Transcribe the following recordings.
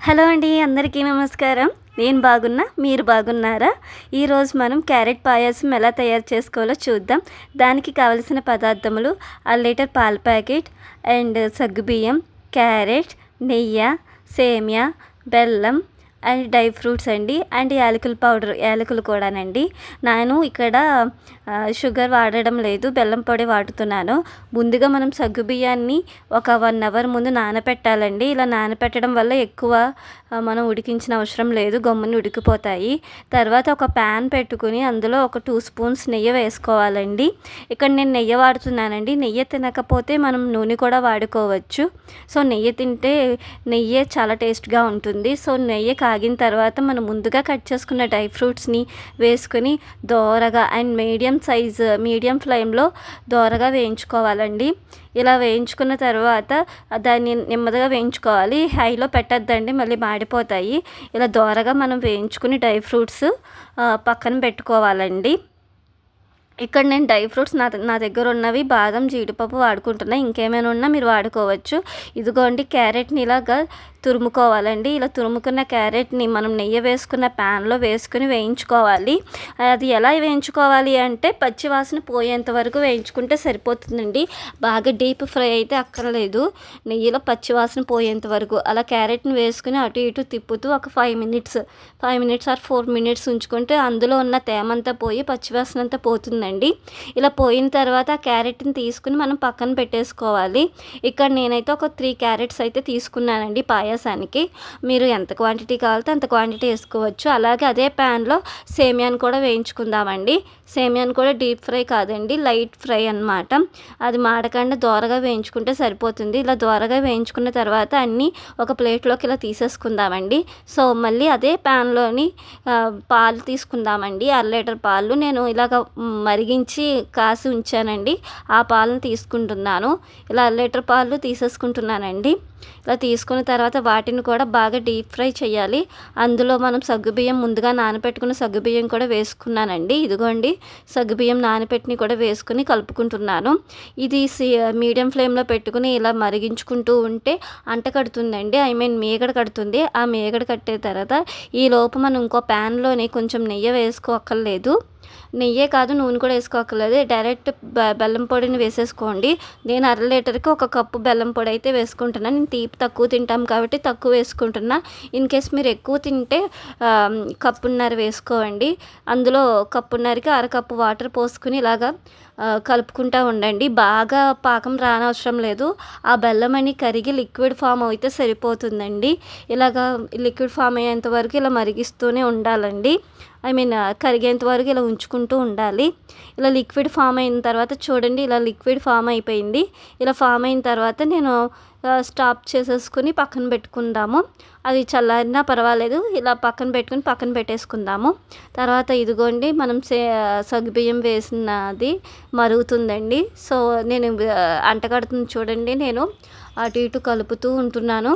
Hello అండి, అందరికీ నమస్కారం. నేను బాగున్నా, మీరు బాగున్నారా? ఈరోజు మనం క్యారెట్ పాయసం ఎలా తయారు చేసుకోవాలో చూద్దాం. దానికి కావలసిన పదార్థములు: 1 లీటర్ పాల ప్యాకెట్ అండ్ సగ్గుబియ్యం, క్యారెట్, నెయ్యి, సేమియా, బెల్లం అండ్ డ్రై ఫ్రూట్స్ అండి, అండ్ యాలకుల పౌడర్, యాలకులు కూడానండి. నేను ఇక్కడ షుగర్ వాడడం లేదు, బెల్లం పొడి వాడుతున్నాను. ముందుగా మనం సగ్గుబియ్యాన్ని ఒక 1 అవర్ ముందు నానపెట్టాలండి. ఇలా నానపెట్టడం వల్ల ఎక్కువ మనం ఉడికించిన అవసరం లేదు, గమ్మున ఉడికిపోతాయి. తర్వాత ఒక ప్యాన్ పెట్టుకుని అందులో ఒక 2 స్పూన్స్ నెయ్యి వేసుకోవాలండి. ఇక్కడ నేను నెయ్యి వాడుతున్నానండి. నెయ్యి తినకపోతే మనం నూనె కూడా వాడుకోవచ్చు. సో నెయ్యి తింటే నెయ్యి చాలా టేస్ట్గా ఉంటుంది. సో నెయ్యి కాగిన తర్వాత మనం ముందుగా కట్ చేసుకున్న డ్రై ఫ్రూట్స్ని వేసుకొని దోరగా అండ్ మీడియం ఫ్లేమ్లో దోరగా వేయించుకోవాలండి. ఇలా వేయించుకున్న తర్వాత దాన్ని నెమ్మదిగా వేయించుకోవాలి, హైలో పెట్టద్దండి, మళ్ళీ మాడిపోతాయి. ఇలా దోరగా మనం వేయించుకుని డ్రై ఫ్రూట్స్ పక్కన పెట్టుకోవాలండి. ఇక్కడ నేను డ్రై ఫ్రూట్స్ నా దగ్గర ఉన్నవి బాదం, జీడిపప్పు వాడుకుంటున్నా. ఇంకేమైనా ఉన్నా మీరు వాడుకోవచ్చు. ఇదిగోండి, క్యారెట్ని ఇలాగా తురుముకోవాలండి. ఇలా తురుముకున్న క్యారెట్ని మనం నెయ్యి వేసుకున్న ప్యాన్లో వేసుకుని వేయించుకోవాలి. అది ఎలా వేయించుకోవాలి అంటే పచ్చి వాసన పోయేంత వరకు వేయించుకుంటే సరిపోతుందండి. బాగా డీప్ ఫ్రై అయితే అక్కర్లేదు, నెయ్యిలో పచ్చి వాసన పోయేంత వరకు అలా క్యారెట్ని వేసుకుని అటు ఇటు తిప్పుతూ ఒక 5 మినిట్స్ ఆర్ 4 మినిట్స్ ఉంచుకుంటే అందులో ఉన్న తేమంతా పోయి పచ్చివాసన అంతా పోతుందండి. ఇలా పోయిన తర్వాత ఆ క్యారెట్ని తీసుకుని మనం పక్కన పెట్టేసుకోవాలి. ఇక్కడ నేనైతే ఒక 3 క్యారెట్స్ అయితే తీసుకున్నానండి పాయసానికి. మీరు ఎంత క్వాంటిటీ కావాలో అంత క్వాంటిటీ వేసుకోవచ్చు. అలాగే అదే ప్యాన్లో సేమియాని కూడా వేయించుకుందామండి. సేమియాని కూడా డీప్ ఫ్రై కాదండి, లైట్ ఫ్రై అన్నమాట. అది మాడకుండా దోరగా వేయించుకుంటే సరిపోతుంది. ఇలా దోరగా వేయించుకున్న తర్వాత అన్నీ ఒక ప్లేట్లోకి ఇలా తీసేసుకుందామండి. సో మళ్ళీ అదే ప్యాన్లోని పాలు తీసుకుందామండి. 1 లీటర్ పాలు నేను ఇలాగ మరిగించి కాసి ఉంచానండి. ఆ పాలను తీసుకుంటున్నాను. ఇలా 1 లీటర్ పాలు తీసేసుకుంటున్నానండి. ఇలా తీసుకున్న తర్వాత వాటిని కూడా బాగా డీప్ ఫ్రై చేయాలి. అందులో మనం సగ్గుబియ్యం, ముందుగా నానబెట్టుకున్న సగ్గుబియ్యం కూడా వేసుకున్నానండి. ఇదిగోండి, సగ్గుబియ్యం నానబెట్టిని కూడా వేసుకుని కలుపుకుంటున్నాను. ఇది మీడియం ఫ్లేమ్లో పెట్టుకుని ఇలా మరిగించుకుంటూ ఉంటే అంట కడుతుందండి, మీగడ కడుతుంది. ఆ మీగడ కట్టే తర్వాత ఈ లోపు మనం ఇంకో ప్యాన్లోని కొంచెం నెయ్యి వేసుకోక్కర్లేదు. నెయ్యే కాదు, నూనె కూడా వేసుకోక్కర్లేదు. డైరెక్ట్ బెల్లం పొడిని వేసేసుకోండి. నేను 1/2 లీటర్కి 1 కప్పు బెల్లం పొడి అయితే వేసుకుంటున్నాను. నేను తీపి తక్కువ తింటాం కాబట్టి తక్కువ వేసుకుంటున్నా. ఇన్ కేస్ మీరు ఎక్కువ తింటే కప్పున్నర వేసుకోండి. అందులో కప్పున్నరకి 1/2 కప్పు వాటర్ పోసుకుని ఇలాగా కలుపుకుంటూ ఉండండి. బాగా పాకం రానవసరం లేదు. ఆ బెల్లం అని కరిగి లిక్విడ్ ఫామ్ అయితే సరిపోతుందండి. ఇలాగా లిక్విడ్ ఫామ్ అయ్యేంత వరకు ఇలా మరిగిస్తూనే ఉండాలండి. కరిగేంత వరకు ఇలా ఉంచుకుంటూ ఉండాలి. ఇలా లిక్విడ్ ఫామ్ అయిన తర్వాత చూడండి, ఇలా లిక్విడ్ ఫామ్ అయిపోయింది. ఇలా ఫామ్ అయిన తర్వాత నేను స్టాప్ చేసేసుకుని పక్కన పెట్టుకుందాము. అది చల్లారినా పర్వాలేదు, ఇలా పక్కన పెట్టుకుని పక్కన పెట్టేసుకుందాము. తర్వాత ఇదిగోండి, మనం సగ్గుబియ్యం వేసినది మరుగుతుందండి. సో నేను అంటగడుతుంది చూడండి, నేను అటు ఇటు కలుపుతూ ఉంటున్నాను.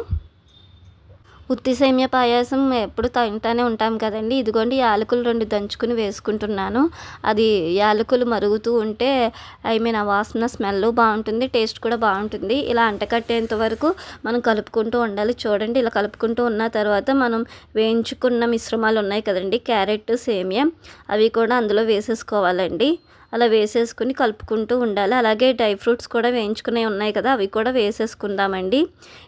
ఉత్తి సేమియా పాయసం ఎప్పుడు తింటానే ఉంటాం కదండి. ఇదిగోండి, యాలకులు 2 దంచుకుని వేసుకుంటున్నాను. అది యాలకులు మరుగుతూ ఉంటే ఆ వాసన, స్మెల్ బాగుంటుంది, టేస్ట్ కూడా బాగుంటుంది. ఇలా అంటకట్టేంత వరకు మనం కలుపుకుంటూ ఉండాలి. చూడండి, ఇలా కలుపుకుంటూ ఉన్న తర్వాత మనం వేయించుకున్న మిశ్రమాలు ఉన్నాయి కదండి, క్యారెట్, సేమియా, అవి కూడా అందులో వేసేసుకోవాలండి. అలా వేసేసుకుని కలుపుకుంటూ ఉండాలి. అలాగే డ్రై ఫ్రూట్స్ కూడా వేయించుకునేవి ఉన్నాయి కదా, అవి కూడా వేసేసుకుందామండి.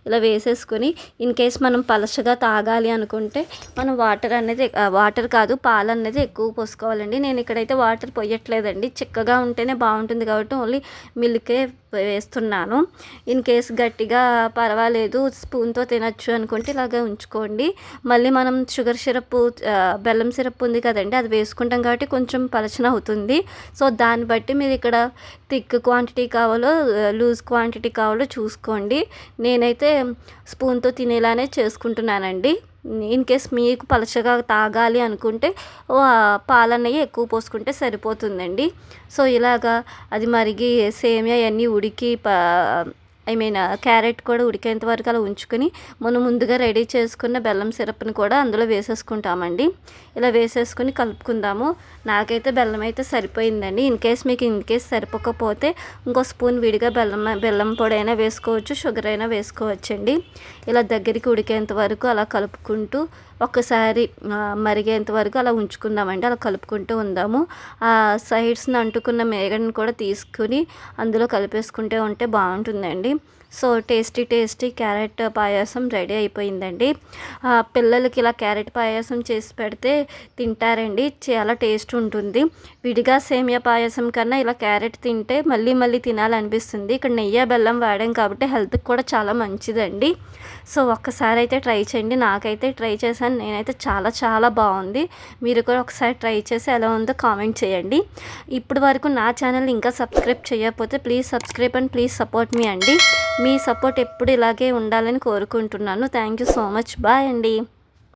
ఇలా వేసేసుకుని ఇన్ కేస్ మనం పలచగా తాగాలి అనుకుంటే మనం వాటర్ కాదు, పాలు అనేది ఎక్కువ పోసుకోవాలండి. నేను ఇక్కడైతే వాటర్ పోయట్లేదండి, చిక్కగా ఉంటేనే బాగుంటుంది కాబట్టి ఓన్లీ మిల్కే వేస్తున్నాను. ఇన్ కేస్ గట్టిగా పర్వాలేదు, స్పూన్తో తినచ్చు అనుకుంటే ఇలాగ ఉంచుకోండి. మళ్ళీ మనం బెల్లం సిరప్ ఉంది కదండి, అది వేసుకుంటాం కాబట్టి కొంచెం పలచన అవుతుంది. సో దాన్ని బట్టి మీరు ఇక్కడ థిక్ క్వాంటిటీ కావాలో లూజ్ క్వాంటిటీ కావాలో చూసుకోండి. నేనైతే స్పూన్తో తినేలానే చేసుకుంటున్నానండి. ఇన్ కేస్ మీకు పలచగా తాగాలి అనుకుంటే పాలన్నయ్య ఎక్కువ పోసుకుంటే సరిపోతుందండి. సో ఇలాగా అది మరిగి సేమియా అన్నీ ఉడికి క్యారెట్ కూడా ఉడికేంత వరకు అలా ఉంచుకొని మనం ముందుగా రెడీ చేసుకున్న బెల్లం సిరప్ని కూడా అందులో వేసేసుకుంటామండి. ఇలా వేసేసుకుని కలుపుకుందాము. నాకైతే బెల్లం అయితే సరిపోయిందండి. ఇన్ కేస్ సరిపోకపోతే ఇంకో స్పూన్ విడిగా బెల్లం పొడి అయినా వేసుకోవచ్చు, షుగర్ అయినా వేసుకోవచ్చండి. ఇలా దగ్గరికి ఉడికేంత వరకు అలా కలుపుకుంటూ ఒక్కసారి మరిగేంత వరకు అలా ఉంచుకుందామండి. అలా కలుపుకుంటూ ఉందాము. ఆ సైడ్స్ని అంటుకున్న మేగడని కూడా తీసుకుని అందులో కలిపేసుకుంటూ ఉంటే బాగుంటుందండి. సో టేస్టీ క్యారెట్ పాయసం రెడీ అయిపోయిందండి. పిల్లలకి ఇలా క్యారెట్ పాయసం చేసి పెడితే తింటారండి. చాలా టేస్ట్ ఉంటుంది. విడిగా సేమియా పాయసం కన్నా ఇలా క్యారెట్ తింటే మళ్ళీ తినాలనిపిస్తుంది. ఇక్కడ నెయ్యి బెల్లం వాడాం కాబట్టి హెల్త్కి కూడా చాలా మంచిదండి. సో ఒక్కసారి అయితే ట్రై చేయండి. నాకైతే ట్రై చేశాను, నేనైతే చాలా బాగుంది. మీరు కూడా ఒకసారి ట్రై చేసి ఎలా ఉందో కామెంట్ చేయండి. ఇప్పుడు వరకు నా ఛానల్ ఇంకా సబ్స్క్రైబ్ చేయకపోతే please subscribe and please support మీ అండి. మీ సపోర్ట్ ఎప్పుడు ఇలాగే ఉండాలని కోరుకుంటున్నాను. Thank you so much. Bye అండి.